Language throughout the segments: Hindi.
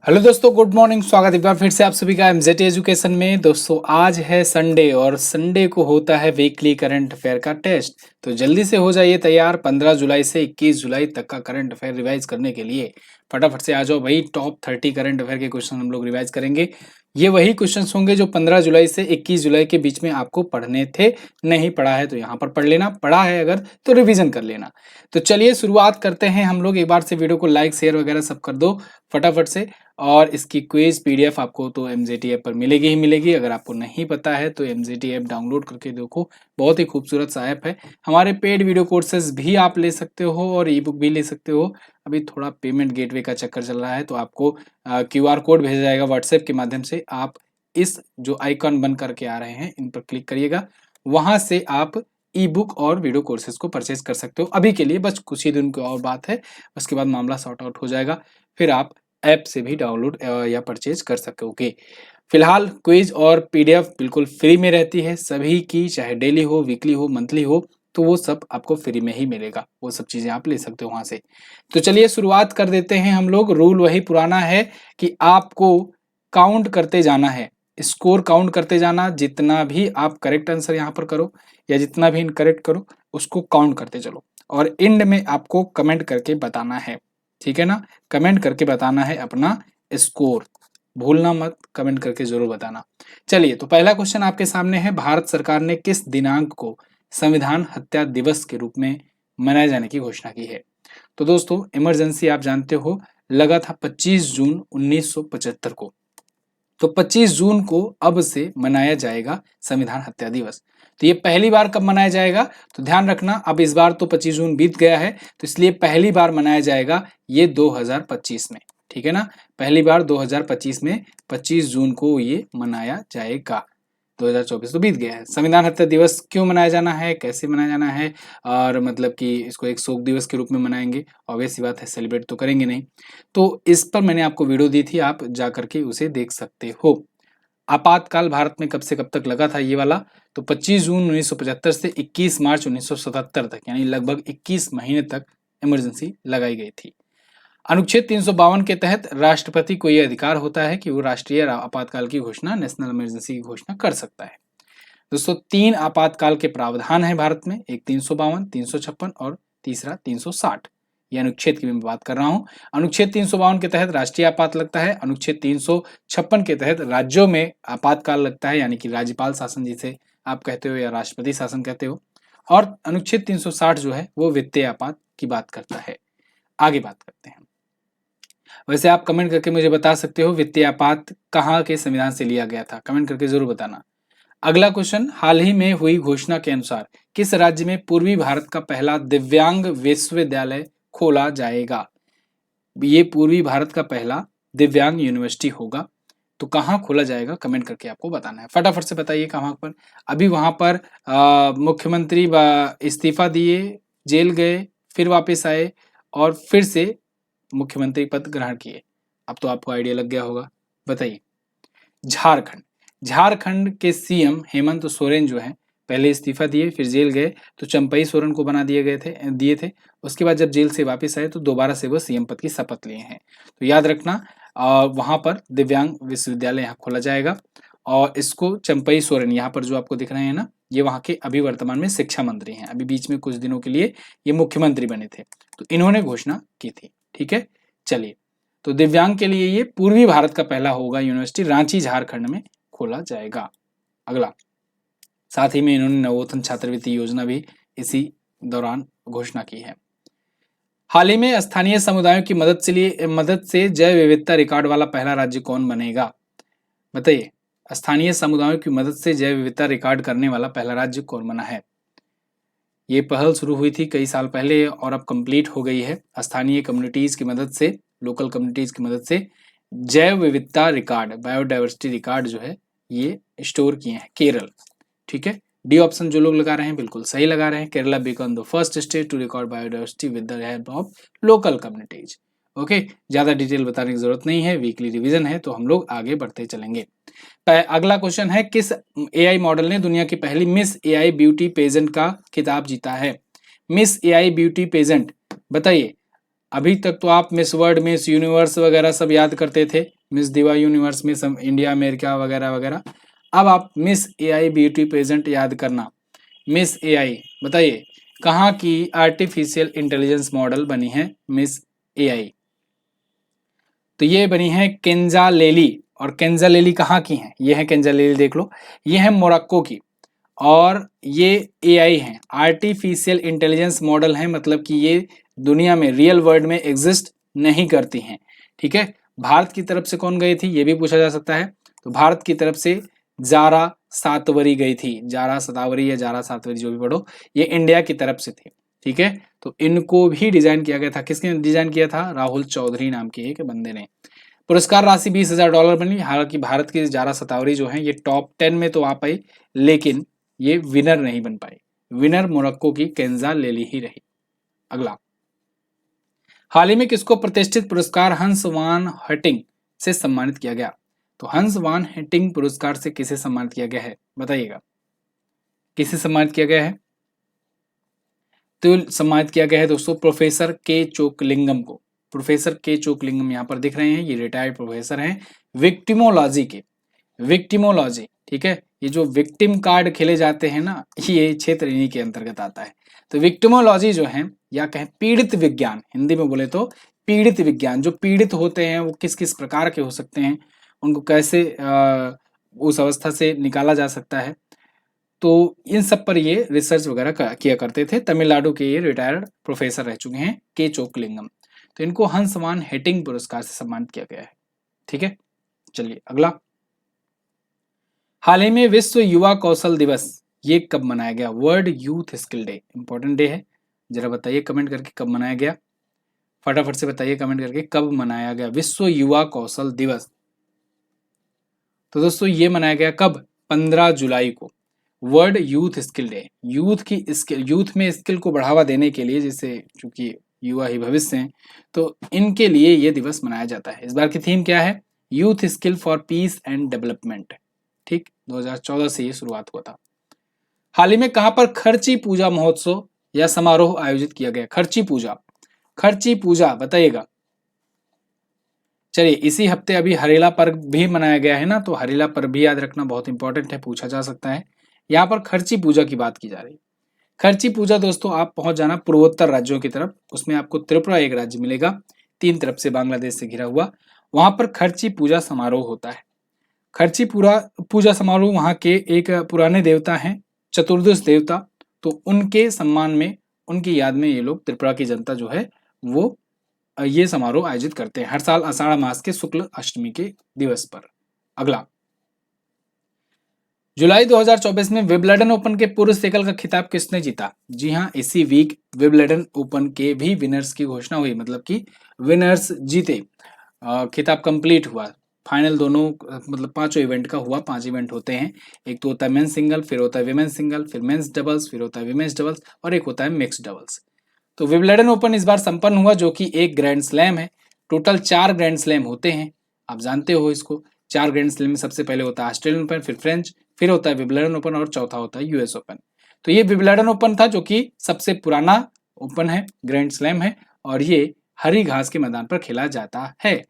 हेलो दोस्तों, गुड मॉर्निंग। स्वागत एक बार फिर से आप सभी का एमजेटी एजुकेशन में। दोस्तों आज है संडे और संडे को होता है वीकली करंट अफेयर का टेस्ट। तो जल्दी से हो जाइए तैयार। 15 जुलाई से 21 जुलाई तक का करंट अफेयर रिवाइज करने के लिए फटाफट से आ जाओ भाई। टॉप 30 करंट अफेयर के क्वेश्चन हम लोग रिवाइज करेंगे। ये वही क्वेश्चन होंगे जो 15 जुलाई से 21 जुलाई के बीच में आपको पढ़ने थे। नहीं पढ़ा है तो यहाँ पर पढ़ लेना, पढ़ा है अगर तो रिविजन कर लेना। तो चलिए शुरुआत करते हैं हम लोग। एक बार से वीडियो को लाइक शेयर वगैरह सब कर दो फटाफट से। और इसकी क्विज पीडीएफ आपको तो एमजेटी ऐप पर मिलेगी ही मिलेगी। अगर आपको नहीं पता है तो एमजेटी ऐप डाउनलोड करके देखो, बहुत ही खूबसूरत सा ऐप है। हमारे पेड वीडियो कोर्सेज भी आप ले सकते हो और ई बुक भी ले सकते हो। अभी थोड़ा पेमेंट गेटवे का चक्कर चल रहा है तो आपको क्यूआर कोड भेजा जाएगा व्हाट्सएप के माध्यम से। आप इस जो आइकॉन बन करके आ रहे हैं इन पर क्लिक करिएगा, वहां से आप ई बुक और वीडियो कोर्सेज को परचेज कर सकते हो। अभी के लिए बस कुछ ही दिन की और बात है, उसके बाद मामला सॉर्ट आउट हो जाएगा। फिर आप ऐप से भी डाउनलोड या परचेज कर सकोगे। फिलहाल क्विज और पीडीएफ बिल्कुल फ्री में रहती है सभी की, चाहे डेली हो, वीकली हो, मंथली हो, तो वो सब आपको फ्री में ही मिलेगा। वो सब चीजें आप ले सकते हो वहां से। तो चलिए शुरुआत कर देते हैं हम लोग। रूल वही पुराना है कि आपको काउंट करते जाना है, स्कोर काउंट करते जाना। जितना भी आप करेक्ट आंसर यहाँ पर करो या जितना भी इनकरेक्ट करो उसको काउंट करते चलो और एंड में आपको कमेंट करके बताना है। ठीक है ना? कमेंट करके बताना है अपना स्कोर, भूलना मत, कमेंट करके जरूर बताना। चलिए तो पहला क्वेश्चन आपके सामने है। भारत सरकार ने किस दिनांक को संविधान हत्या दिवस के रूप में मनाए जाने की घोषणा की है? तो दोस्तों इमरजेंसी आप जानते हो लगा था 25 जून 1975 को। तो 25 जून को अब से मनाया जाएगा संविधान हत्या दिवस। तो ये पहली बार कब मनाया जाएगा? तो ध्यान रखना, अब इस बार तो 25 जून बीत गया है तो इसलिए पहली बार मनाया जाएगा ये 2025 में। ठीक है ना? पहली बार 2025 में 25 जून को ये मनाया जाएगा। 2024 तो बीत गया है। संविधान हत्या दिवस क्यों मनाया जाना है, कैसे मनाया जाना है, और मतलब कि इसको एक शोक दिवस के रूप में मनाएंगे, ऑब्वियस सी बात है, सेलिब्रेट तो करेंगे नहीं। तो इस पर मैंने आपको वीडियो दी थी, आप जा करके उसे देख सकते हो। आपातकाल भारत में कब से कब तक लगा था ये वाला? तो 25 जून 1975 से 21 मार्च 1977 तक, यानी लगभग 21 महीने तक इमरजेंसी लगाई गई थी। अनुच्छेद 352 के तहत राष्ट्रपति को यह अधिकार होता है कि वो राष्ट्रीय आपातकाल की घोषणा, नेशनल इमरजेंसी की घोषणा कर सकता है। दोस्तों 3 आपातकाल के प्रावधान है भारत में, एक 352, 356 और तीसरा 360। ये अनुच्छेद की मैं बात कर रहा हूं। अनुच्छेद 352 के तहत राष्ट्रीय आपात लगता है। अनुच्छेद 356 के तहत राज्यों में आपातकाल लगता है, यानी कि राज्यपाल शासन जिसे आप कहते हो या राष्ट्रपति शासन कहते हो। और अनुच्छेद 360 जो है वो वित्तीय आपात की बात करता है। आगे बात करते हैं। वैसे आप कमेंट करके मुझे बता सकते हो वित्तीय आपात कहाँ के संविधान से लिया गया था, कमेंट करके जरूर बताना। अगला क्वेश्चन, हाल ही में हुई घोषणा के अनुसार किस राज्य में पूर्वी भारत का पहला दिव्यांग विश्वविद्यालय खोला जाएगा? ये पूर्वी भारत का पहला दिव्यांग यूनिवर्सिटी होगा। तो कहाँ खोला जाएगा, कमेंट करके आपको बताना है। फटाफट से बताइए कहाँ पर। अभी वहां पर मुख्यमंत्री इस्तीफा दिए, जेल गए, फिर वापस आए और फिर से मुख्यमंत्री पद ग्रहण किए। अब तो आपको आइडिया लग गया होगा, बताइए। झारखंड। झारखंड के सीएम हेमंत सोरेन जो है पहले इस्तीफा दिए, फिर जेल गए, तो चंपई सोरेन को बना दिए थे। उसके बाद जब जेल से वापस आए तो दोबारा से वो सीएम पद की शपथ लिए हैं। तो याद रखना वहां पर दिव्यांग विश्वविद्यालय यहाँ खोला जाएगा। और इसको चंपई सोरेन, यहाँ पर जो आपको दिख रहे हैं ना, ये वहां के अभी वर्तमान में शिक्षा मंत्री हैं। अभी बीच में कुछ दिनों के लिए ये मुख्यमंत्री बने थे, तो इन्होंने घोषणा की थी। ठीक है, चलिए। तो दिव्यांग के लिए ये पूर्वी भारत का पहला होगा यूनिवर्सिटी, रांची झारखंड में खोला जाएगा। अगला, साथ ही में इन्होंने नवोत्थान छात्रवृत्ति योजना भी इसी दौरान घोषणा की है। हाल ही में स्थानीय समुदायों की मदद से जैव विविधता रिकॉर्ड वाला पहला राज्य कौन बनेगा? बताइए, स्थानीय समुदायों की मदद से जैव विविधता रिकॉर्ड करने वाला पहला राज्य कौन बना है? ये पहल शुरू हुई थी कई साल पहले और अब कंप्लीट हो गई है। स्थानीय कम्युनिटीज की मदद से, लोकल कम्युनिटीज की मदद से जैव विविधता रिकॉर्ड, बायोडाइवर्सिटी रिकॉर्ड जो है ये स्टोर किए हैं केरल। ठीक है, डी ऑप्शन जो लोग लगा रहे हैं बिल्कुल सही लगा रहे हैं। Kerala become the first state to record biodiversity with the help of local communities. Okay, ज्यादा डिटेल बताने की जरूरत नहीं है, वीकली रिवीजन है तो हम लोग आगे बढ़ते चलेंगे। अगला क्वेश्चन है, किस एआई मॉडल ने दुनिया की पहली मिस एआई ब्यूटी पेजेंट का खिताब जीता है? मिस एआई ब्यूटी पेजेंट, बताइए। अभी तक तो आप मिस वर्ल्ड, मिस यूनिवर्स वगैरह सब याद करते थे, मिस दिवा यूनिवर्स, मिस इंडिया, अमेरिका वगैरह वगैरह। अब आप मिस एआई ब्यूटी पेजेंट याद करना। मिस एआई, बताइए कहाँ की आर्टिफिशियल इंटेलिजेंस मॉडल बनी है मिस एआई? तो ये बनी है केंजालेली। और केंजालेली कहाँ की है? ये है केंजालेली, देख लो, ये है मोरक्को की। और ये एआई है, आर्टिफिशियल इंटेलिजेंस मॉडल है, मतलब कि ये दुनिया में रियल वर्ल्ड में एग्जिस्ट नहीं करती हैं। ठीक है, भारत की तरफ से कौन गई थी ये भी पूछा जा सकता है। तो भारत की तरफ से जारा सातवरी गई थी, जारा सतावरी या जारा सातवरी जो भी पढ़ो, ये इंडिया की तरफ से थी। ठीक है, तो इनको भी डिजाइन किया गया था। किसने डिजाइन किया था? राहुल चौधरी नाम के एक बंदे ने। पुरस्कार राशि $20,000 बनी। हालांकि भारत की जारा सतावरी जो है ये टॉप 10 में तो आ पाई, लेकिन ये विनर नहीं बन पाई। विनर मोरक्को की केंजा लेली ही रही। अगला, हाल ही में किसको प्रतिष्ठित पुरस्कार हंस वान हटिंग से सम्मानित किया गया? तो हंस वान हटिंग पुरस्कार से किसे सम्मानित किया गया है, बताइएगा, किसे सम्मानित किया गया है? तो सम्मानित किया गया है दोस्तों प्रोफेसर के चोकलिंगम को। प्रोफेसर के चोकलिंगम यहाँ पर दिख रहे हैं, ये रिटायर्ड प्रोफेसर हैं विक्टिमोलॉजी के। विक्टिमोलॉजी, ठीक है, ये जो विक्टिम कार्ड खेले जाते हैं ना, ये क्षेत्र इन्हीं के अंतर्गत आता है। तो विक्टिमोलॉजी जो है, या कहें पीड़ित विज्ञान, हिंदी में बोले तो पीड़ित विज्ञान, जो पीड़ित होते हैं वो किस किस प्रकार के हो सकते हैं, उनको कैसे उस अवस्था से निकाला जा सकता है, तो इन सब पर ये रिसर्च वगैरह किया करते थे। तमिलनाडु के ये रिटायर्ड प्रोफेसर रह चुके हैं के चोकलिंगम। तो इनको हंस वान हेटिंग पुरस्कार से सम्मानित किया गया है। ठीक है, चलिए अगला, हाल ही में विश्व युवा कौशल दिवस ये कब मनाया गया? World youth skill day, important day है। जरा बताइए कमेंट करके कब मनाया गया, फटाफट से बताइए कमेंट करके कब मनाया गया विश्व युवा कौशल दिवस। तो दोस्तों ये मनाया गया कब? 15 जुलाई को। World youth skill day, youth की स्किल, यूथ में स्किल को बढ़ावा देने के लिए, जैसे चूंकि युवा ही भविष्य हैं, तो इनके लिए ये दिवस मनाया जाता है। इस बार की थीम क्या है? Youth skill for piece and development. ठीक, 2014 से ये शुरुआत हुआ था। हाल ही में कहां पर खर्ची पूजा महोत्सव या समारोह आयोजित किया गया? खर्ची पूजा, खर्ची पूजा बताइएगा। चलिए, इसी हफ्ते अभी हरेला पर्व भी मनाया गया है ना, तो हरेला पर्व भी याद रखना बहुत इंपॉर्टेंट है, पूछा जा सकता है। यहाँ पर खर्ची पूजा की बात की जा रही है। खर्ची पूजा दोस्तों, आप पहुंच जाना पूर्वोत्तर राज्यों की तरफ, उसमें आपको त्रिपुरा एक राज्य मिलेगा, तीन तरफ से बांग्लादेश से घिरा हुआ, वहां पर खर्ची पूजा समारोह होता है। खर्ची पूरा पूजा समारोह वहां के एक पुराने देवता हैं, चतुर्दश देवता, तो उनके सम्मान में, उनकी याद में ये लोग, त्रिपुरा की जनता जो है वो ये समारोह आयोजित करते हैं हर साल आषाढ़ मास के शुक्ल अष्टमी के दिवस पर। अगला, जुलाई 2024 में विंबलडन ओपन के पुरुष एकल का खिताब किसने जीता? जी हाँ, इसी वीक विंबलडन ओपन के भी विनर्स की घोषणा हुई, मतलब कि विनर्स जीते, खिताब कंप्लीट हुआ। फाइनल दोनों मतलब पांचों इवेंट का हुआ, 5 इवेंट होते हैं। एक तो होता है मेंस सिंगल, फिर होता है विमेंस सिंगल, फिर मेंस डबल्स, फिर होता है विमेंस डबल्स, और एक होता है मिक्स डबल्स। तो विंबलडन ओपन इस बार संपन्न हुआ, जो कि एक ग्रैंड स्लैम है। टोटल 4 ग्रैंड स्लैम होते हैं, आप जानते हो इसको। 4 ग्रैंड स्लैम में सबसे पहले होता है ऑस्ट्रेलियन ओपन, फिर फ्रेंच, फिर होता है विंबलडन ओपन, और चौथा होता है यूएस ओपन। तो ये विंबलडन ओपन था, जो कि सबसे पुराना ओपन है, ग्रैंड स्लैम है, और ये हरी घास के मैदान पर खेला जाता है।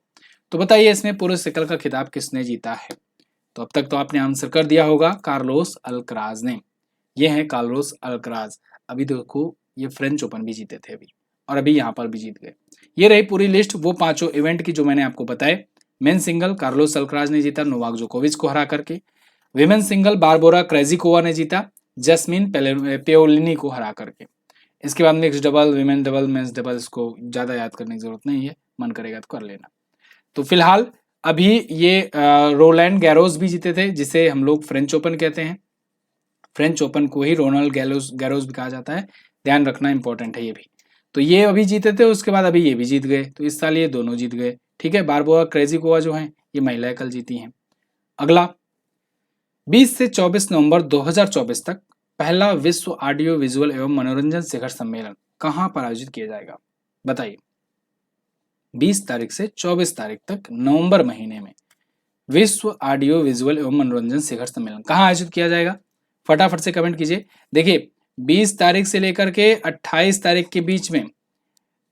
तो बताइए इसमें पुरुष एकल का खिताब किसने जीता है? तो अब तक तो आपने आंसर कर दिया होगा, कार्लोस अल्कराज ने। ये है कार्लोस अल्कराज। अभी देखो, ये फ्रेंच ओपन भी जीते थे अभी, और अभी यहाँ पर भी जीत गए। ये रही पूरी लिस्ट वो पांचों इवेंट की जो मैंने आपको बताए। मेन सिंगल कार्लोस अल्कराज ने जीता नोवाक जोकोविच को हरा करके। विमेन सिंगल बारबोरा क्रेजिकोवा ने जीता जस्मिन पेओलिनी को हरा करके। इसके बाद mix double, women double, men's double, इसको ज्यादा याद करने की जरूरत नहीं है, मन करेगा तो कर लेना। तो फिलहाल अभी ये रोलैंड गैरोस भी जीते थे, जिसे हम लोग फ्रेंच ओपन कहते हैं। फ्रेंच ओपन को ही रोनाल्ड गैरोस भी कहा जाता है, ध्यान रखना इंपॉर्टेंट है ये भी। तो ये अभी जीते थे, उसके बाद अभी ये भी जीत गए, तो इस साल ये दोनों जीत गए। ठीक है, बारबोरा क्रेजिकोवा जो है ये महिला कल जीती हैं। अगला, 20 से 24 नवंबर 2024 तक पहला विश्व ऑडियो विजुअल एवं मनोरंजन शिखर सम्मेलन कहां पर आयोजित किया जाएगा? बताइए। 20 तारीख से 24 तारीख तक नवंबर महीने में विश्व ऑडियो विजुअल एवं मनोरंजन शिखर सम्मेलन कहां आयोजित किया जाएगा? फटाफट से कमेंट कीजिए। देखिए, 20 तारीख से लेकर के 28 तारीख के बीच में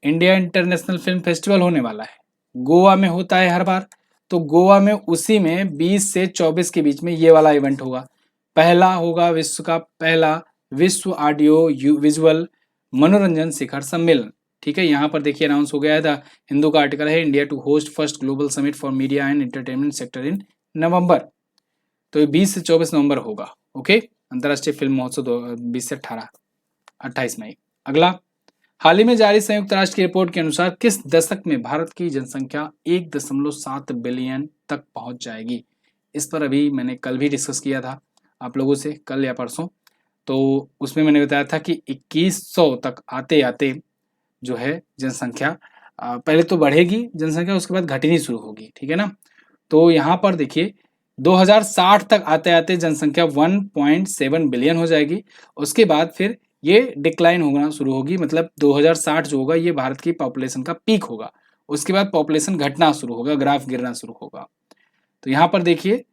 इंडिया इंटरनेशनल फिल्म फेस्टिवल होने वाला है, गोवा में होता है हर बार। तो गोवा में उसी में 20 से 24 के बीच में ये वाला इवेंट होगा। पहला होगा विश्व का पहला विश्व ऑडियो विजुअल मनोरंजन शिखर सम्मेलन। ठीक है, यहाँ पर देखिए अनाउंस हो गया है। द हिंदू का आर्टिकल है, India to host first global summit for media and entertainment sector in November. तो ये 20 से 24 नवंबर होगा। ओके, अंतर्राष्ट्रीय फिल्म महोत्सव 20 से 28 मई। अगला, हाल ही में जारी संयुक्त राष्ट्र की रिपोर्ट के अनुसार किस दशक में भारत की जनसंख्या 1.7 बिलियन तक पहुंच जाएगी? इस पर अभी मैंने कल भी डिस्कस किया था आप लोगों से, कल या परसों। तो उसमें मैंने बताया था कि 2100 तक आते आते जो है जनसंख्या पहले तो बढ़ेगी जनसंख्या, उसके बाद घटनी शुरू होगी। ठीक है ना। तो यहाँ पर देखिए 2060 तक आते आते जनसंख्या 1.7 बिलियन हो जाएगी। उसके बाद फिर ये डिक्लाइन होना शुरू होगी, मतलब 2060 जो होगा ये भारत की पॉपुलेशन का पीक होगा। उसके बाद पॉपुलेशन घटना शुरू होगा, ग्राफ गिरना शुरू होगा। तो यहाँ पर देखिए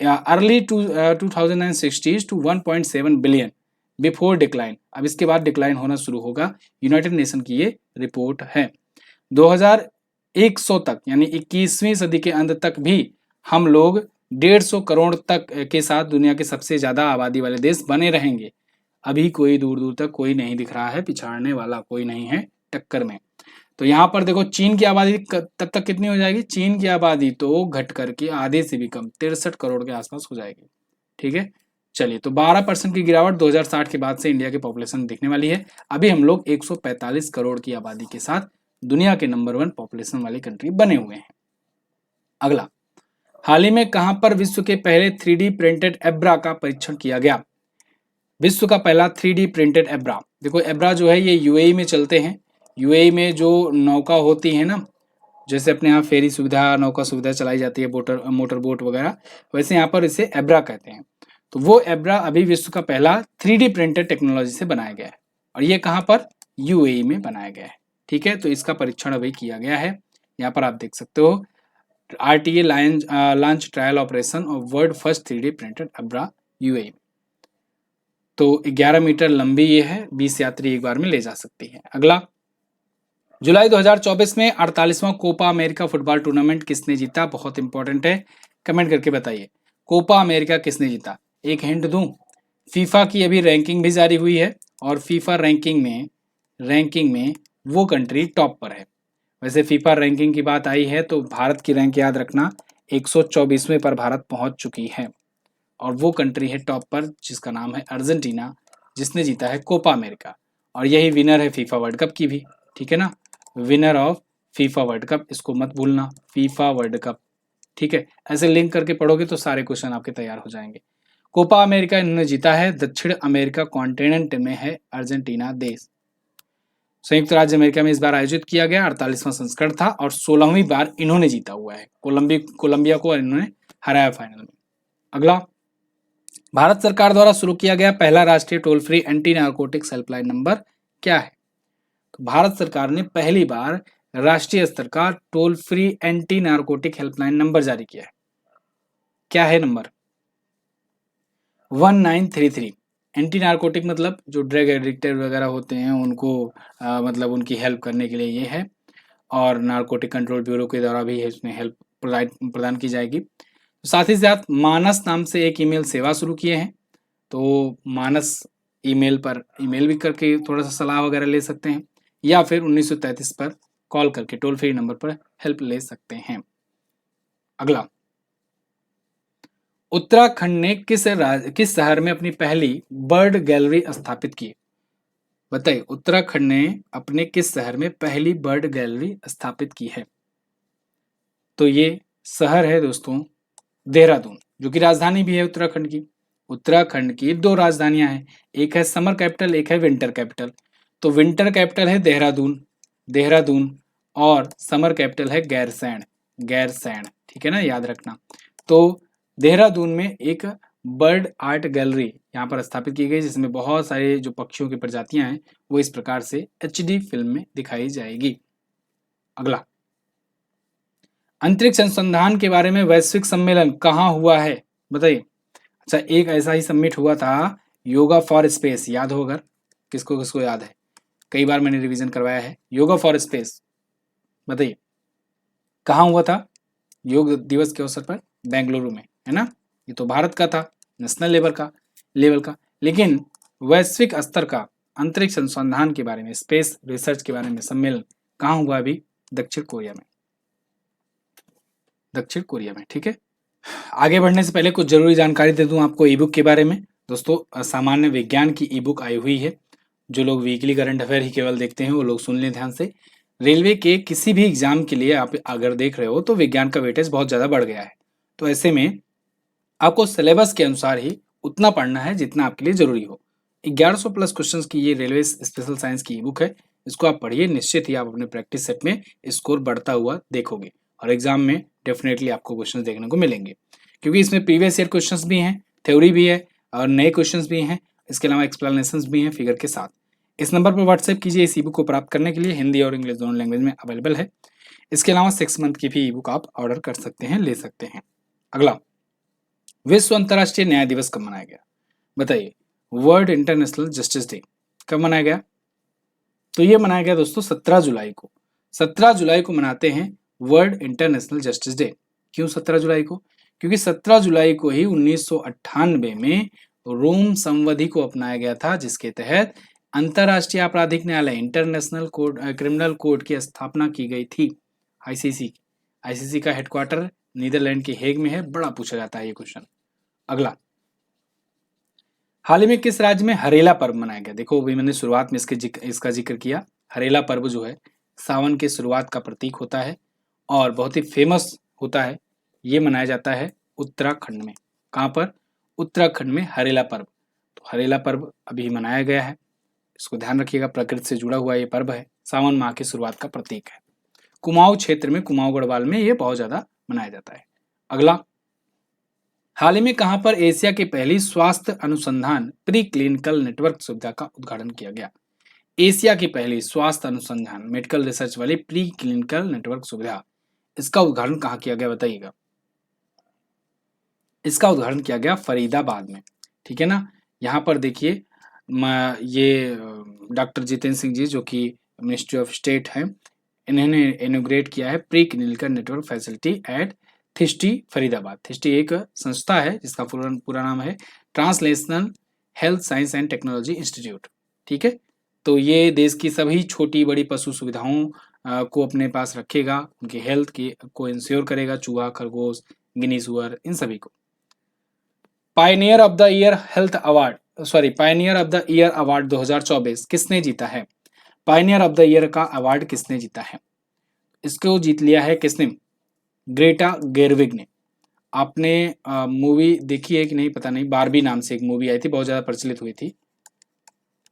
early 2060 to 1.7 billion before decline. अब इसके बाद डिक्लाइन होना शुरू होगा, यूनाइटेड नेशन की ये रिपोर्ट है। 2100 तक यानी 21वीं सदी के अंत तक भी हम लोग 150 करोड़ तक के साथ दुनिया के सबसे ज्यादा आबादी वाले देश बने रहेंगे। अभी कोई दूर दूर तक कोई नहीं दिख रहा है, पिछाड़ने वाला कोई नहीं है टक्कर में। तो यहाँ पर देखो चीन की आबादी तब तक कितनी हो जाएगी? चीन की आबादी तो घट करके आधे से भी कम 63 करोड़ के आसपास हो जाएगी। ठीक है, चलिए, तो 12% की गिरावट 2060 के बाद से इंडिया की पॉपुलेशन दिखने वाली है। अभी हम लोग 145 करोड़ की आबादी के साथ दुनिया के नंबर 1 पॉपुलेशन वाली कंट्री बने हुए हैं। अगला, हाल ही में कहां पर विश्व के पहले 3D प्रिंटेड एब्रा का परीक्षण किया गया? विश्व का पहला 3D प्रिंटेड एब्रा। देखो एब्रा जो है ये यूएई में चलते हैं। यूएई में जो नौका होती है ना, जैसे अपने यहाँ फेरी सुविधा, नौका सुविधा चलाई जाती है, मोटर बोट वगैरह, वैसे यहाँ पर इसे एब्रा कहते हैं। तो वो एब्रा अभी विश्व का पहला 3D प्रिंटेड टेक्नोलॉजी से बनाया गया है, और ये कहाँ पर? यूएई में बनाया गया है। ठीक है, तो इसका परीक्षण अभी किया गया है। यहाँ पर आप देख सकते हो RTA launch trial operation of world first 3D printed abra UAE. तो 11 मीटर लंबी ये है, 20 यात्री एक बार में ले जा सकती है। अगला, जुलाई 2024 में 48वां कोपा अमेरिका फुटबॉल टूर्नामेंट किसने जीता? बहुत इंपॉर्टेंट है, कमेंट करके बताइए। कोपा अमेरिका किसने जीता? एक हिंट दूं, फीफा की अभी रैंकिंग भी जारी हुई है, और फीफा रैंकिंग में वो कंट्री टॉप पर है। वैसे फीफा रैंकिंग की बात आई है तो भारत की रैंक याद रखना, 124वें पर भारत पहुंच चुकी है, और वो कंट्री है टॉप पर जिसका नाम है अर्जेंटीना, जिसने जीता है कोपा अमेरिका, और यही विनर है फीफा वर्ल्ड कप की भी। ठीक है ना, winner of FIFA world cup, इसको मत भूलना, फीफा वर्ल्ड कप। ठीक है, ऐसे लिंक करके पढ़ोगे तो सारे क्वेश्चन आपके तैयार हो जाएंगे। कोपा अमेरिका इन्होंने जीता है, दक्षिण अमेरिका कॉन्टिनेंट में है अर्जेंटीना देश। संयुक्त राज्य अमेरिका में इस बार आयोजित किया गया 48वां संस्करण था, और 16वीं बार इन्होंने जीता हुआ है। कोलंबिया को इन्होंने हराया फाइनल में। अगला, भारत सरकार द्वारा शुरू किया गया पहला राष्ट्रीय toll free anti narcotics helpline number क्या है? तो भारत सरकार ने पहली बार राष्ट्रीय स्तर का toll free anti narcotic helpline number जारी किया है। क्या है नंबर? 1933। एंटी नारकोटिक मतलब जो ड्रग एडिक्टेड वगैरह होते हैं उनको मतलब उनकी हेल्प करने के लिए ये है, और नारकोटिक कंट्रोल ब्यूरो के द्वारा भी इसमें हेल्प प्रदान की जाएगी। साथ ही साथ मानस नाम से एक ईमेल सेवा शुरू किए हैं, तो मानस ईमेल पर ईमेल भी करके थोड़ा सा सलाह वगैरह ले सकते हैं, या फिर 1933 पर कॉल करके टोल फ्री नंबर पर हेल्प ले सकते हैं। अगला, उत्तराखंड ने किस शहर में अपनी पहली बर्ड गैलरी स्थापित की? बताइए, उत्तराखंड ने अपने किस शहर में पहली बर्ड गैलरी स्थापित की है? तो ये शहर है दोस्तों देहरादून, जो कि राजधानी भी है उत्तराखंड की। उत्तराखंड की 2 राजधानियां हैं, एक है समर कैपिटल, एक है विंटर कैपिटल। तो विंटर कैपिटल है देहरादून, और समर कैपिटल है गैरसैंण। ठीक है ना, याद रखना। तो देहरादून में एक बर्ड आर्ट गैलरी यहाँ पर स्थापित की गई, जिसमें बहुत सारे जो पक्षियों की प्रजातियां हैं वो इस प्रकार से HD फिल्म में दिखाई जाएगी। अगला, अंतरिक्ष अनुसंधान के बारे में वैश्विक सम्मेलन कहाँ हुआ है? बताइए। अच्छा, एक ऐसा ही समिट हुआ था, योगा फॉर स्पेस, याद हो अगर किसको किसको याद है, कई बार मैंने रिवीजन करवाया है। योगा फॉर स्पेस, बताइए कहाँ हुआ था योग दिवस के अवसर पर? बेंगलुरु में, है ना। ये तो भारत का था, नेशनल लेवल का। लेकिन वैश्विक स्तर का अंतरिक्ष अनुसंधान के बारे में, स्पेस रिसर्च के बारे में सम्मेलन कहाँ हुआ? अभी दक्षिण कोरिया में, ठीक है। आगे बढ़ने से पहले कुछ जरूरी जानकारी दे दूं आपको ई बुक के बारे में। दोस्तों, सामान्य विज्ञान की ई बुक आई हुई है। जो लोग वीकली करंट अफेयर ही केवल देखते हैं वो लोग सुन लें ध्यान से। रेलवे के किसी भी एग्जाम के लिए आप अगर देख रहे हो तो विज्ञान का वेटेज बहुत ज़्यादा बढ़ गया है। तो ऐसे में आपको सिलेबस के अनुसार ही उतना पढ़ना है जितना आपके लिए जरूरी हो। 1100 प्लस क्वेश्चंस की ये रेलवे स्पेशल साइंस की ई बुक है। इसको आप पढ़िए, निश्चित ही आप अपने प्रैक्टिस सेट में स्कोर बढ़ता हुआ देखोगे और एग्जाम में डेफिनेटली आपको क्वेश्चन देखने को मिलेंगे, क्योंकि इसमें प्रीवियस ईयर क्वेश्चंस भी हैं, थ्योरी भी है और नए क्वेश्चंस भी हैं। इसके अलावा एक्सप्लेनेशंस भी हैं फिगर के साथ। इस नंबर पर व्हाट्सएप कीजिए। इस ई बुक को प्राप्त करने के लिए हिंदी और इंग्लिश दोनों लैंग्वेज में अवेलेबल है। इसके अलावा 6 मंथ की भी ई बुक आप ऑर्डर कर सकते हैं, ले सकते हैं। अगला, विश्व अंतर्राष्ट्रीय न्याय दिवस कब मनाया गया? बताइए। वर्ल्ड इंटरनेशनल जस्टिस डे कब मनाया गया? तो ये मनाया गया दोस्तों 17 जुलाई को। 17 जुलाई को मनाते हैं वर्ल्ड इंटरनेशनल जस्टिस डे। क्यों 17 जुलाई को? क्योंकि 17 जुलाई को ही 1998 में रोम संविधि को अपनाया गया था, जिसके तहत अंतर्राष्ट्रीय आपराधिक न्यायालय इंटरनेशनल कोर्ट क्रिमिनल कोर्ट की स्थापना की गई थी। आईसीसी का हेडक्वार्टर नीदरलैंड के हेग में है। बड़ा पूछा जाता है ये क्वेश्चन। अगला, हाल ही में किस राज्य में हरेला पर्व मनाया गया? देखो, अभी मैंने शुरुआत में इसका जिक्र किया। हरेला पर्व जो है सावन के शुरुआत का प्रतीक होता है और बहुत ही फेमस होता है। ये मनाया जाता है उत्तराखंड में। कहाँ पर? उत्तराखंड में हरेला पर्व। तो हरेला पर्व अभी मनाया गया है, इसको ध्यान रखिएगा। प्रकृति से जुड़ा हुआ ये पर्व है, सावन माह की शुरुआत का प्रतीक है। कुमाऊं क्षेत्र में, कुमाऊं गढ़वाल में ये बहुत ज्यादा मनाया जाता है। अगला, हाल ही में कहां पर एशिया की पहली स्वास्थ्य अनुसंधान प्री क्लिनिकल नेटवर्क सुविधा का उद्घाटन किया गया? एशिया की पहली स्वास्थ्य अनुसंधान मेडिकल रिसर्च वाली प्री क्लिनिकल नेटवर्क सुविधा, इसका उद्घाटन कहाँ किया गया बताइएगा? इसका उद्घाटन किया गया फरीदाबाद में, ठीक है ना। यहाँ पर देखिए, ये डॉक्टर जितेंद्र सिंह जी जो कि मिनिस्ट्री ऑफ स्टेट हैं, इन्होंने इनोग्रेट किया है pre clinical network facility at THSTI Faridabad. THSTI एक संस्था है जिसका पूरा नाम है translational health science and technology institute, ठीक है। तो ये देश की सभी छोटी बड़ी पशु सुविधाओं को अपने पास रखेगा, उनकी हेल्थ को इंश्योर करेगा, चूहा, खरगोश, गिनी सुअर, इन सभी को। Pioneer of the year health award, Pioneer of the year award 2024 किसने जीता है? पायनियर ऑफ द ईयर का अवार्ड किसने जीता है? इसको जीत लिया है किसने? ग्रेटा गेरविग ने। आपने मूवी देखी है कि नहीं पता नहीं, बारबी नाम से एक मूवी आई थी, बहुत ज्यादा प्रचलित हुई थी,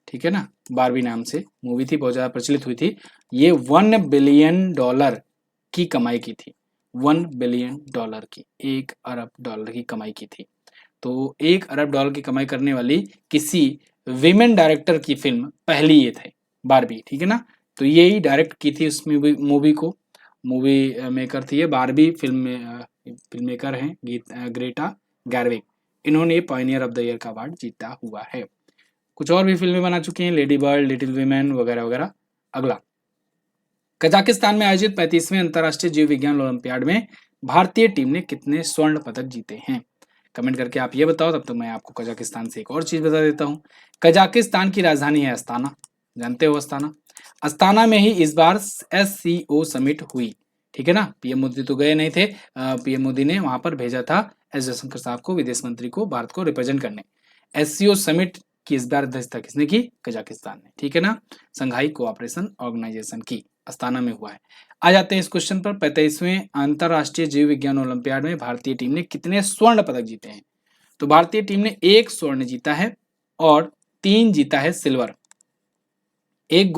ठीक है ना। बारबी नाम से मूवी थी, बहुत ज्यादा प्रचलित हुई थी। ये $1 बिलियन की कमाई की थी। $1 बिलियन की, $1 अरब की कमाई की थी। तो $1 अरब की कमाई करने वाली किसी विमेन डायरेक्टर की फिल्म पहली ये थे, बारबी, ठीक है ना। तो यही डायरेक्ट की थी उस मूवी को। मूवी मेकर थी ये बारबी, फिल्म मेकर हैं ग्रेटा गैरविग। इन्होंने पायनियर ऑफ द ईयर का अवार्ड जीता हुआ है। कुछ और भी फिल्में बना चुकी हैं, लेडी बर्ड, लिटिल वीमेन वगैरह वगैरह। अगला, कजाकिस्तान में आयोजित 35वें अंतर्राष्ट्रीय जीव विज्ञान ओलंपियाड में भारतीय टीम ने कितने स्वर्ण पदक जीते हैं? कमेंट करके आप ये बताओ, तब तक मैं आपको कजाकिस्तान से एक और चीज बता देता हूँ। कजाकिस्तान की राजधानी है अस्ताना, जानते हो अस्ताना। अस्ताना में ही इस बार SCO समिट हुई, ठीक है ना। पीएम मोदी तो गए नहीं थे, पीएम मोदी ने वहां पर भेजा था एस जयशंकर साहब को, विदेश मंत्री को, भारत को रिप्रेजेंट करने। SCO समिट की इस बार अध्यक्षता किसने की? कजाकिस्तान ने, ठीक है ना। संघाई कोऑपरेशन ऑर्गेनाइजेशन की अस्ताना में हुआ है। आ जाते हैं इस क्वेश्चन पर। 35वें अंतरराष्ट्रीय जीव विज्ञान ओलंपियाड में भारतीय टीम ने कितने स्वर्ण पदक जीते हैं? तो भारतीय टीम ने 1 स्वर्ण जीता है और 3 जीता है silver. 1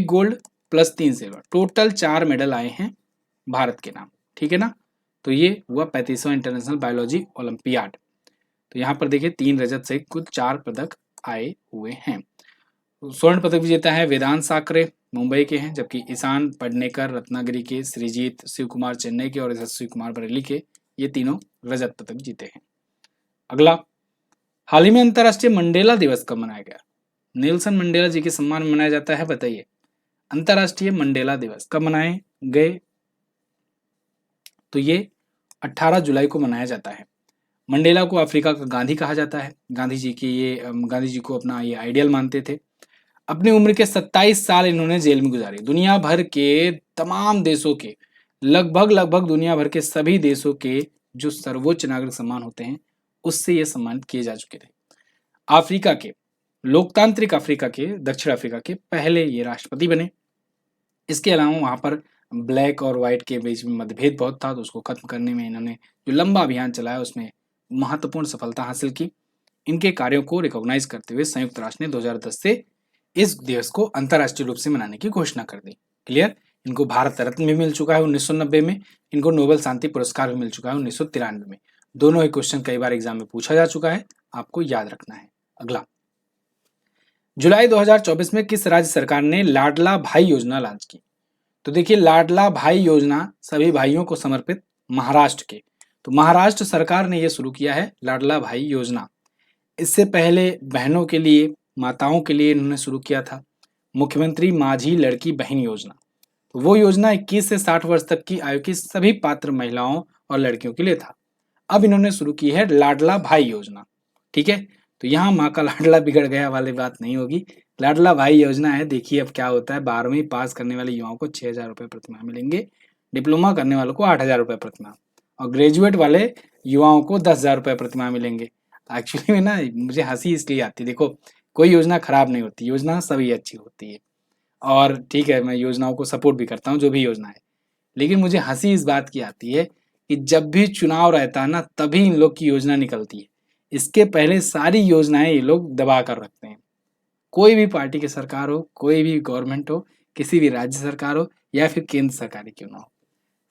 gold plus 3 silver, total 4 medal आए हैं भारत के नाम, ठीक है ना। तो ये हुआ 35वां इंटरनेशनल बायोलॉजी ओलंपियाड। तो यहाँ पर देखिए 3 रजत से कुल 4 पदक आए हुए हैं। स्वर्ण पदक विजेता है वेदांत साकरे, मुंबई के हैं, जबकि ईशान पडनेकर रत्नागिरी के, श्रीजीत शिव कुमार चेन्नई के और यशस्वी कुमार बरेली के, ये तीनों रजत पदक जीते हैं। अगला, हाल ही में अंतर्राष्ट्रीय मंडेला दिवस कब मनाया गया? नेल्सन मंडेला जी के सम्मान में मनाया जाता है, बताइए। अंतर्राष्ट्रीय मंडेला दिवस कब मनाए गए? तो ये 18 जुलाई को मनाया जाता है। मंडेला को अफ्रीका का गांधी कहा जाता है। गांधी जी को अपना ये आइडियल मानते थे। अपनी उम्र के 27 साल इन्होंने जेल में गुजारे। दुनिया भर के तमाम देशों के लगभग दुनिया भर के सभी देशों के जो सर्वोच्च नागरिक सम्मान होते हैं उससे ये सम्मानित किए जा चुके थे। अफ्रीका के लोकतांत्रिक अफ्रीका के दक्षिण अफ्रीका के पहले ये राष्ट्रपति बने। इसके अलावा वहां पर ब्लैक और व्हाइट के बीच में मतभेद बहुत था, तो उसको खत्म करने में इन्होंने जो लंबा अभियान चलाया उसमें महत्वपूर्ण सफलता हासिल की। इनके कार्यों को रिकॉग्नाइज करते हुए संयुक्त राष्ट्र ने 2010 से इस दिवस को अंतर्राष्ट्रीय रूप से मनाने की घोषणा कर दी। क्लियर? इनको भारत रत्न भी मिल चुका है 1990 में। इनको नोबेल शांति पुरस्कार भी मिल चुका है 1993 में। दोनों ही क्वेश्चन कई बार एग्जाम में पूछा जा चुका है, आपको याद रखना है। अगला, जुलाई 2024 में किस राज्य सरकार ने लाडला भाई योजना लॉन्च की? तो देखिए, लाडला भाई योजना सभी भाइयों को समर्पित महाराष्ट्र के, तो महाराष्ट्र सरकार ने यह शुरू किया है लाडला भाई योजना। इससे पहले बहनों के लिए, माताओं के लिए इन्होंने शुरू किया था मुख्यमंत्री माझी लड़की बहन योजना। तो वो योजना 21 से 60 वर्ष तक की आयु की सभी पात्र महिलाओं और लड़कियों के लिए था। अब इन्होंने शुरू की है लाडला भाई योजना। ठीक है, तो यहाँ माँ का लाडला बिगड़ गया वाली बात नहीं होगी। लाडला भाई योजना है। देखिए अब क्या होता है, 12वीं पास करने वाले युवाओं को 6,000 रुपये प्रतिमाह मिलेंगे, डिप्लोमा करने वालों को 8,000 रुपये प्रतिमाह, और ग्रेजुएट वाले युवाओं को 10,000 रुपये प्रतिमाह मिलेंगे। एक्चुअली में ना मुझे हंसी इसलिए आती है, देखो कोई योजना खराब नहीं होती, योजना सभी अच्छी होती है, और ठीक है मैं योजनाओं को सपोर्ट भी करता हूँ जो भी योजना है, लेकिन मुझे हंसी इस बात की आती है कि जब भी चुनाव रहता है ना तभी इन लोग की योजना निकलती है। इसके पहले सारी योजनाएं ये लोग दबा कर रखते हैं। कोई भी पार्टी की सरकार हो, कोई भी गवर्नमेंट हो, किसी भी राज्य सरकार हो या फिर केंद्र सरकार ही क्यों ना हो,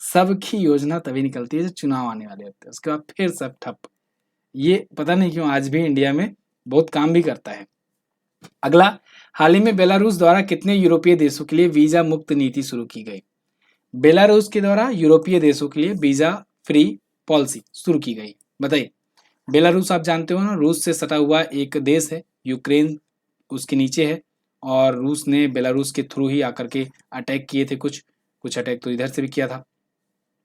सबकी योजना तभी निकलती है जब चुनाव आने वाले होते हैं, उसके बाद फिर सब ठप। ये पता नहीं क्यों आज भी इंडिया में बहुत काम भी करता है। अगला, हाल ही में बेलारूस द्वारा कितने यूरोपीय देशों के लिए वीजा मुक्त नीति शुरू की गई? बेलारूस के द्वारा यूरोपीय देशों के लिए वीजा फ्री पॉलिसी शुरू की गई। बताइए। बेलारूस आप जानते हो ना, रूस से सटा हुआ एक देश है, यूक्रेन उसके नीचे है, और रूस ने बेलारूस के थ्रू ही आकर के अटैक किए थे, कुछ अटैक तो इधर से भी किया था।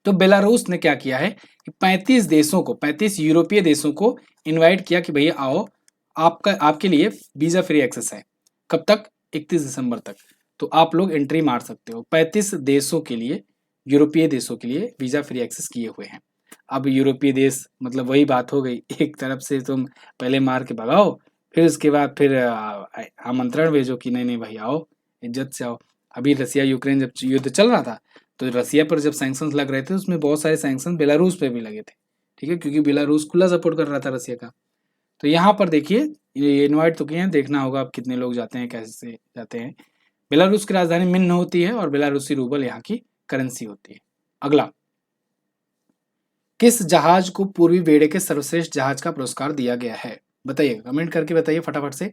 तो बेलारूस ने क्या किया है कि 35 देशों को, 35 यूरोपीय देशों को इनवाइट किया कि भैया आओ, आपके लिए वीजा फ्री एक्सेस है। कब तक? 31 दिसंबर तक। तो आप लोग एंट्री मार सकते हो। 35 देशों के लिए, यूरोपीय देशों के लिए वीजा फ्री एक्सेस किए हुए हैं। अब यूरोपीय देश मतलब वही बात हो गई, एक तरफ से तुम पहले मार के भगाओ, फिर उसके बाद फिर आमंत्रण भेजो कि नहीं नहीं भाई आओ, इज्जत से आओ। अभी रसिया यूक्रेन जब युद्ध चल रहा था तो रसिया पर जब सैंक्शंस लग रहे थे उसमें बहुत सारे सैंक्शन बेलारूस पे भी लगे थे। ठीक है, क्योंकि बेलारूस खुला सपोर्ट कर रहा था रसिया का। तो यहाँ पर देखिए ये इनवाइट तो किए हैं, देखना होगा अब कितने लोग जाते हैं, कैसे जाते हैं। बेलारूस की राजधानी मिन्न होती है और बेलारूसी रूबल यहाँ की करेंसी होती है। अगला, किस जहाज को पूर्वी बेड़े के सर्वश्रेष्ठ जहाज का पुरस्कार दिया गया है? बताइए, कमेंट करके बताइए फटाफट से।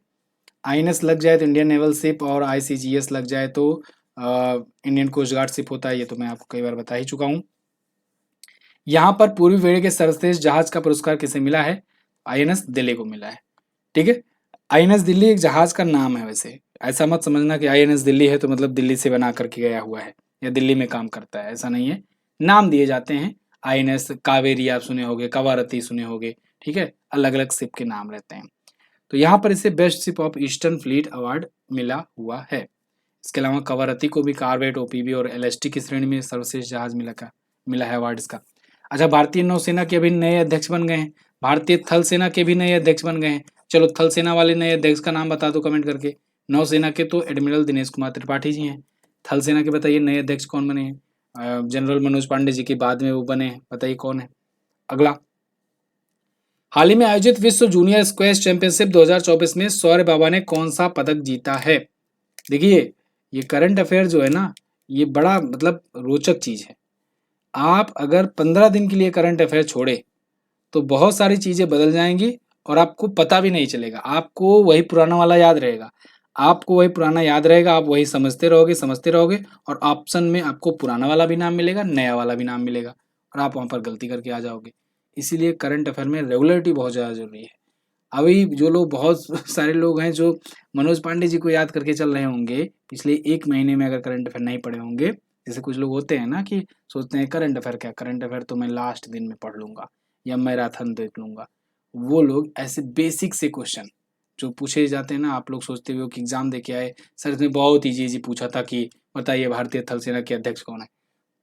आईएनएस लग जाए तो इंडियन नेवल शिप, और आईसीजीएस लग जाए तो इंडियन कोस्ट गार्ड शिप होता है। ये तो मैं आपको कई बार बता ही चुका हूँ। यहाँ पर पूर्वी बेड़े के सर्वश्रेष्ठ जहाज का पुरस्कार किसे मिला है? आईएनएस दिल्ली को मिला है। ठीक है, आईएनएस दिल्ली एक जहाज का नाम है। वैसे ऐसा मत समझना कि आईएनएस दिल्ली है तो मतलब दिल्ली से बना करके गया हुआ है या दिल्ली में काम करता है, ऐसा नहीं है। नाम दिए जाते हैं। आईएनएस कावेरी आप सुने होंगे, कवारती सुने होंगे। ठीक है, अलग अलग शिप के नाम रहते हैं। तो यहाँ पर इसे best ship of eastern fleet award मिला हुआ है। इसके अलावा कवारती को भी कार्वेट, ओपीवी और एलएसटी की श्रेणी में सर्वश्रेष्ठ जहाज मिला है अवार्ड इसका। अच्छा, भारतीय नौसेना के अभी नए अध्यक्ष बन गए हैं। भारतीय थल सेना के भी नए अध्यक्ष बन गए हैं। चलो थल सेना वाले नए अध्यक्ष का नाम बता दो कमेंट करके। नौसेना के तो एडमिरल दिनेश कुमार त्रिपाठी जी हैं। थल सेना के बताइए नए अध्यक्ष कौन बने हैं? जनरल मनोज पांडे जी के बाद में वो बने हैं, बताइए कौन है। अगला, हाल ही में आयोजित विश्व जूनियर स्क्वैश चैंपियनशिप 2024 में सौर्य बाबा ने कौन सा पदक जीता है? देखिए, ये करंट अफेयर जो है ना, ये बड़ा मतलब रोचक चीज है। आप अगर 15 दिन के लिए करंट अफेयर छोड़े तो बहुत सारी चीजें बदल जाएंगी और आपको पता भी नहीं चलेगा। आपको वही पुराना वाला याद रहेगा, आपको वही पुराना याद रहेगा, आप वही समझते रहोगे, और ऑप्शन में आपको पुराना वाला भी नाम मिलेगा, नया वाला भी नाम मिलेगा, और आप वहां पर गलती करके आ जाओगे। इसीलिए करंट अफेयर में रेगुलरिटी बहुत ज़्यादा जरूरी है। अभी जो लोग बहुत सारे लोग हैं जो मनोज पांडे जी को याद करके चल रहे होंगे पिछले 1 महीने में, अगर करंट अफेयर नहीं पढ़े होंगे, जैसे कुछ लोग होते हैं ना कि सोचते हैं करंट अफेयर क्या, करंट अफेयर तो मैं लास्ट दिन में पढ़ लूंगा या मैराथन देख लूंगा। वो लोग ऐसे बेसिक से क्वेश्चन जो पूछे जाते हैं ना, आप लोग सोचते हो कि एग्जाम दे के आए सर इसने बहुत इजी इजी पूछा था कि बताइए भारतीय थल सेना के अध्यक्ष कौन है।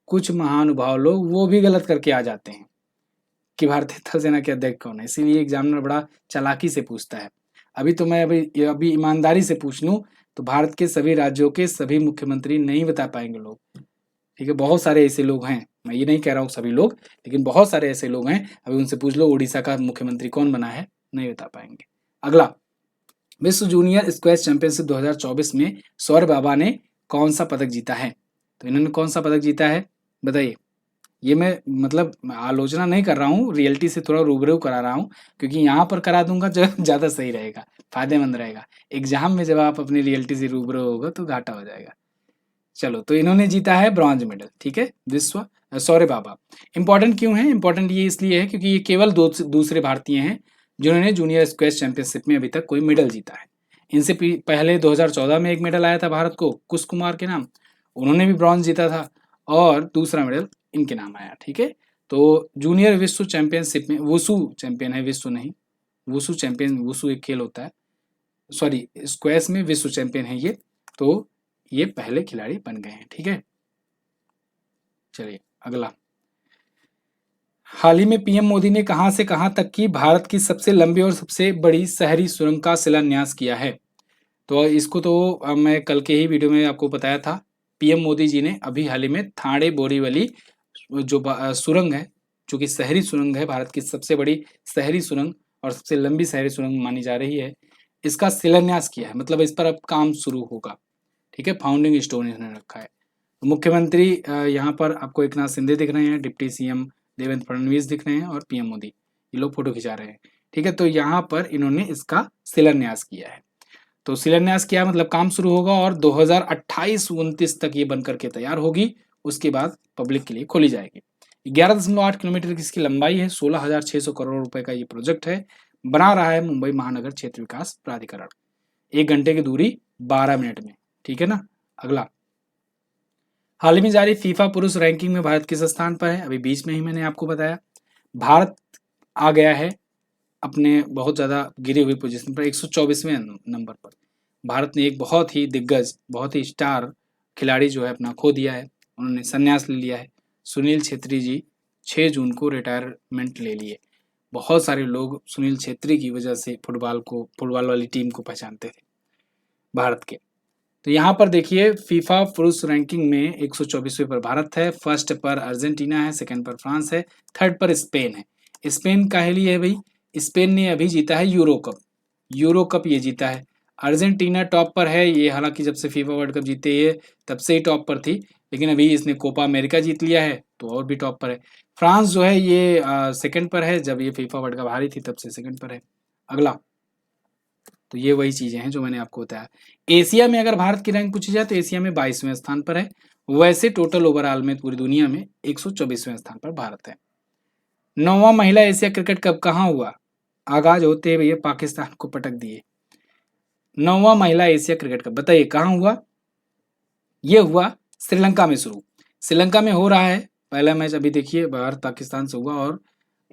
कुछ महानुभाव लोग वो भी गलत करके आ जाते हैं कि भारतीय थल सेना के अध्यक्ष कौन है, इसीलिए एग्जामिनर बड़ा चालाकी से पूछता है। अभी तो मैं अभी ईमानदारी से पूछ लूं तो भारत के सभी राज्यों के सभी मुख्यमंत्री नहीं बता पाएंगे लोग। ठीक है, बहुत सारे ऐसे लोग हैं, मैं ये नहीं कह रहा हूँ सभी लोग, लेकिन बहुत सारे ऐसे लोग हैं, अभी उनसे पूछ लो उड़ीसा का मुख्यमंत्री कौन बना है, नहीं बता पाएंगे। अगला, विश्व जूनियर स्क्वैश चैंपियनशिप 2024 में सौरभ बाबा ने कौन सा पदक जीता है? तो इन्होंने कौन सा पदक जीता है बताइए। ये मैं मतलब आलोचना नहीं कर रहा हूँ, रियलिटी से थोड़ा रूबरू करा रहा हूँ, क्योंकि यहाँ पर करा दूंगा जो ज़्यादा सही रहेगा, फायदेमंद रहेगा। एग्जाम में जब आप अपनी रियलिटी से रूबरू होगा तो घाटा हो जाएगा। चलो, तो इन्होंने जीता है ब्रॉन्ज मेडल। ठीक है, विश्व सौरभ बाबा। इंपॉर्टेंट क्यों है? इंपॉर्टेंट ये इसलिए है क्योंकि ये केवल दूसरे भारतीय हैं जिन्होंने जूनियर स्क्वैश चैंपियनशिप में अभी तक कोई मेडल जीता है। इनसे पहले 2014 में एक मेडल आया था भारत को, कुश कुमार के नाम, उन्होंने भी ब्रॉन्ज जीता था, और दूसरा मेडल इनके नाम आया। ठीक है, तो जूनियर विश्व चैंपियनशिप में वुशु चैंपियन है, विश्व नहीं, वुशु चैंपियन, वुशु एक खेल होता है, सॉरी स्क्वैश में विश्व चैंपियन है ये, तो ये पहले खिलाड़ी बन गए हैं। ठीक है, चलिए अगला। हाल ही में पीएम मोदी ने कहां से कहां तक की भारत की सबसे लंबी और सबसे बड़ी शहरी सुरंग का शिलान्यास किया है? तो इसको तो मैं कल के ही वीडियो में आपको बताया था। पीएम मोदी जी ने अभी हाल ही में थाणे बोरीवली जो सुरंग है, जो कि शहरी सुरंग है, भारत की सबसे बड़ी शहरी सुरंग और सबसे लंबी शहरी सुरंग मानी जा रही है, इसका शिलान्यास किया है, मतलब इस पर अब काम शुरू होगा। ठीक है, फाउंडिंग स्टोन इन्होंने रखा है। मुख्यमंत्री यहाँ पर आपको एकनाथ शिंदे दिख रहे हैं, डिप्टी सीएम देवेंद्र फडणवीस दिख रहे हैं, और पीएम मोदी, ये लोग फोटो खिंचा रहे हैं। ठीक है, तो यहाँ पर इन्होंने इसका शिलान्यास किया है। तो शिलान्यास किया मतलब काम शुरू होगा, और 2028-29 तक ये बन करके तैयार होगी, उसके बाद पब्लिक के लिए खोली जाएगी। 11.8 किलोमीटर की इसकी लंबाई है, 16,600 करोड़ रुपए का ये प्रोजेक्ट है, बना रहा है मुंबई महानगर क्षेत्र विकास प्राधिकरण। 1 घंटे की दूरी 12 मिनट में। ठीक है ना। अगला, हाल ही में जारी फीफा पुरुष रैंकिंग में भारत किस स्थान पर है? अभी बीच में ही मैंने आपको बताया, भारत आ गया है अपने बहुत ज्यादा गिरी हुई पोजीशन पर, 124वें नंबर पर। भारत ने एक बहुत ही दिग्गज, बहुत ही स्टार खिलाड़ी जो है अपना खो दिया है, उन्होंने संन्यास ले लिया है। सुनील छेत्री जी 6 जून को रिटायरमेंट ले लिए। बहुत सारे लोग सुनील छेत्री की वजह से फुटबॉल वाली टीम को पहचानते थे भारत के। तो यहाँ पर देखिए फीफा पुरुष रैंकिंग में 124वें पर भारत है, फर्स्ट पर अर्जेंटीना है, सेकंड पर फ्रांस है, थर्ड पर स्पेन है। स्पेन काहे लिए है भाई? स्पेन ने अभी जीता है यूरो कप, यूरो कप ये जीता है। अर्जेंटीना टॉप पर है, ये हालांकि जब से फीफा वर्ल्ड कप जीते ये तब से ही टॉप पर थी, लेकिन अभी इसने कोपा अमेरिका जीत लिया है तो और भी टॉप पर है। फ्रांस जो है ये सेकंड पर है, जब ये फीफा वर्ल्ड कप हारी थी तब से सेकंड पर है। अगला, तो ये वही चीजें हैं जो मैंने आपको बताया। एशिया में अगर भारत की रैंक पूछी जाए तो एशिया में 22वें स्थान पर है, वैसे टोटल ओवरऑल में पूरी दुनिया में 124वें स्थान पर भारत है। 9वां महिला एशिया क्रिकेट कप कहाँ हुआ? आगाज होते ही भैया पाकिस्तान को पटक दिए। 9वां महिला एशिया क्रिकेट कप बताइए कहाँ हुआ? ये हुआ श्रीलंका में शुरू, श्रीलंका में हो रहा है पहला मैच। अभी देखिए भारत पाकिस्तान से हुआ और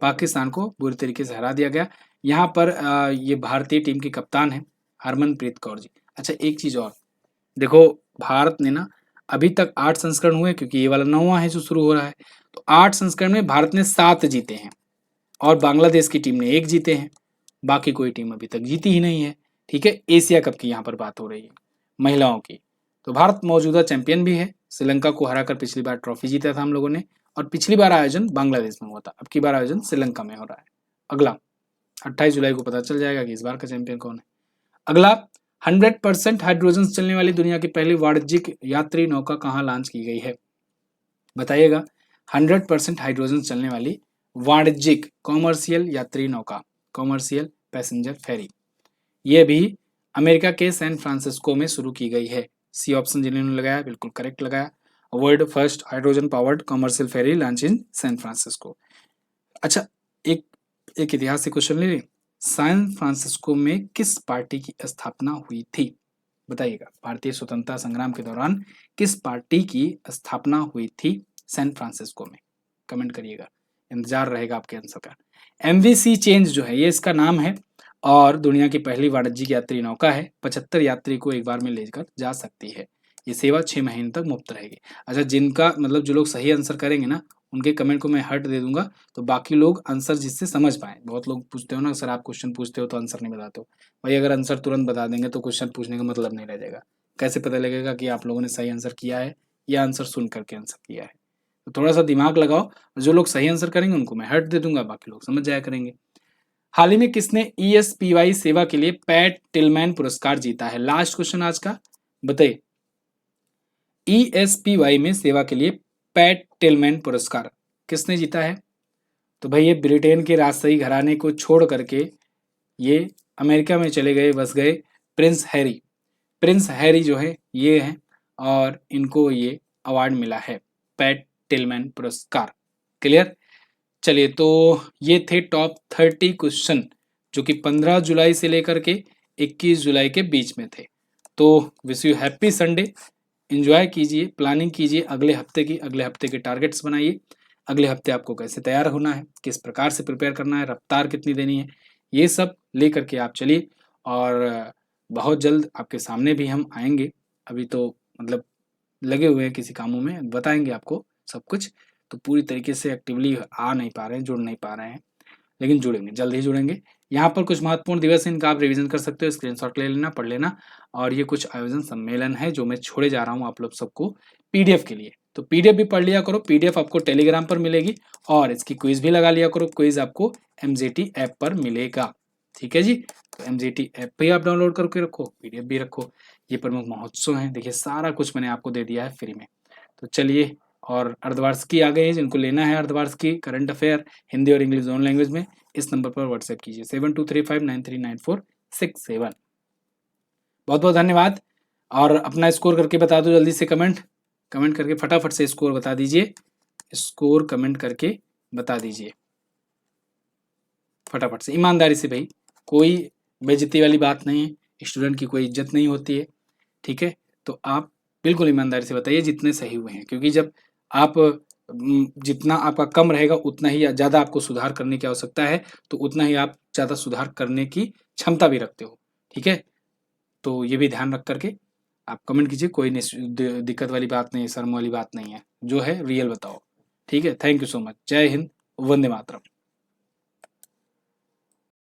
पाकिस्तान को बुरी तरीके से हरा दिया गया। यहाँ पर ये भारतीय टीम की कप्तान है हरमनप्रीत कौर जी। अच्छा एक चीज और देखो, भारत ने ना अभी तक 8 संस्करण हुए, क्योंकि ये वाला 9वां है जो शुरू हो रहा है, तो 8 संस्करण में भारत ने 7 जीते हैं और बांग्लादेश की टीम ने 1 जीते हैं, बाकी कोई टीम अभी तक जीती ही नहीं है। ठीक है, एशिया कप की यहाँ पर बात हो रही है महिलाओं की। तो भारत मौजूदा चैंपियन भी है, श्रीलंका को हराकर पिछली बार ट्रॉफी जीता था हम लोगों ने, और पिछली बार आयोजन बांग्लादेश में हुआ था, अब की बार आयोजन श्रीलंका में हो रहा है। अगला, 28 जुलाई को पता चल जाएगा कि इस बार का चैंपियन कौन है। अगला, 100% हाइड्रोजन से चलने वाली दुनिया की पहली वाणिज्यिक यात्री नौका कहाँ लॉन्च की गई है? बताइएगा। 100% हाइड्रोजन से चलने वाली वाणिज्यिक कॉमर्शियल यात्री नौका, कॉमर्शियल पैसेंजर फेरी, ये भी अमेरिका के सैन फ्रांसिस्को में शुरू की गई है। सी ऑप्शन जिन्होंने लगाया बिल्कुल करेक्ट लगाया। World first hydrogen powered commercial ferry launch in San Francisco. अच्छा, एक एक इतिहास से क्वेश्चन ले लें। सैन फ्रांसिस्को में किस पार्टी की स्थापना हुई थी? बताइएगा। भारतीय स्वतंत्रता संग्राम के दौरान किस पार्टी की स्थापना हुई थी सैन फ्रांसिस्को में? कमेंट करिएगा, इंतजार रहेगा आपके आंसर का। एमवीसी चेंज जो है ये इसका नाम है और दुनिया की पहली वाणिज्यिक यात्री नौका है। 75 यात्री को एक बार में लेकर जा सकती है। ये सेवा 6 महीने तक मुफ्त रहेगी। अच्छा, जिनका मतलब जो लोग सही आंसर करेंगे ना, उनके कमेंट को मैं हर्ट दे दूंगा, तो बाकी लोग आंसर जिससे समझ पाए। बहुत लोग पूछते हो ना सर, आप क्वेश्चन पूछते हो तो आंसर नहीं बताते हो। भाई अगर आंसर तुरंत बता देंगे तो क्वेश्चन पूछने का मतलब नहीं रह जाएगा। कैसे पता लगेगा कि आप लोगों ने सही आंसर किया है या आंसर सुन करके आंसर किया है? तो थोड़ा सा दिमाग लगाओ। जो लोग सही आंसर करेंगे उनको मैं हर्ट दे दूंगा, बाकी लोग समझ जाया करेंगे। हाल ही में किसने ईएसपीवाई सेवा के लिए पैट टिलमैन पुरस्कार जीता है? लास्ट क्वेश्चन आज का, बताइए। ईएसपीवाई में सेवा के लिए पैट टिलमैन पुरस्कार किसने जीता है? तो भाई ये ब्रिटेन के राजशाही घराने को छोड़ करके ये अमेरिका में चले गए, बस गए प्रिंस हैरी। प्रिंस हैरी जो है ये हैं और इनको ये अवार्ड मिला है, पैट टिलमैन पुरस्कार। क्लियर? चलिए, तो ये थे टॉप 30 क्वेश्चन जो कि 15 जुलाई से लेकर के 21 जुलाई के बीच में थे। तो wish you happy Sunday. Enjoy कीजिए, प्लानिंग कीजिए अगले हफ्ते की, अगले हफ्ते के टारगेट्स बनाइए। अगले हफ्ते आपको कैसे तैयार होना है, किस प्रकार से प्रिपेयर करना है, रफ्तार कितनी देनी है, ये सब लेकर के आप चलिए। और बहुत जल्द आपके सामने भी हम आएंगे। अभी तो मतलब लगे हुए हैं किसी कामों में, बताएंगे आपको सब कुछ। तो पूरी तरीके से एक्टिवली आ नहीं पा रहे हैं, जुड़ नहीं पा रहे हैं, लेकिन जुड़ेंगे, जल्द ही जुड़ेंगे। यहाँ पर कुछ महत्वपूर्ण दिवस हैं, इनका आप रिवीजन कर सकते हो, स्क्रीनशॉट ले लेना, पढ़ लेना। और ये कुछ आयोजन सम्मेलन है जो मैं छोड़े जा रहा हूँ आप लोग सबको पीडीएफ के लिए। तो पीडीएफ भी पढ़ लिया करो, पीडीएफ आपको टेलीग्राम पर मिलेगी और इसकी क्विज भी लगा लिया करो, क्विज आपको एमजेटी ऐप पर मिलेगा। ठीक है जी, तो एमजेटी ऐप पे आप डाउनलोड करके रखो, पीडीएफ भी रखो। ये प्रमुख महोत्सव हैं, देखिए सारा कुछ मैंने आपको दे दिया है फ्री में। तो चलिए, और अर्धवार्षिकी आ गए हैं, जिनको लेना है अर्धवार्षिकी करंट अफेयर हिंदी और इंग्लिश दोनों लैंग्वेज में, इस नंबर पर व्हाट्सएप कीजिए 7235939467। बहुत बहुत धन्यवाद। और अपना स्कोर करके बता दो जल्दी से, कमेंट करके फटाफट से स्कोर बता दीजिए। स्कोर कमेंट करके बता दीजिए फटाफट से, ईमानदारी से भाई, कोई बेइज्जती वाली बात नहीं है, स्टूडेंट की कोई इज्जत नहीं होती है। ठीक है, तो आप बिल्कुल ईमानदारी से बताइए जितने सही हुए हैं, क्योंकि जब आप जितना आपका कम रहेगा उतना ही ज़्यादा आपको सुधार करने की आवश्यकता है, तो उतना ही आप ज़्यादा सुधार करने की क्षमता भी रखते हो। ठीक है, तो ये भी ध्यान रख करके आप कमेंट कीजिए। कोई दिक्कत वाली बात नहीं है, शर्म वाली बात नहीं है, जो है रियल बताओ। ठीक है, थैंक यू सो मच। जय हिंद, वंदे मातरम।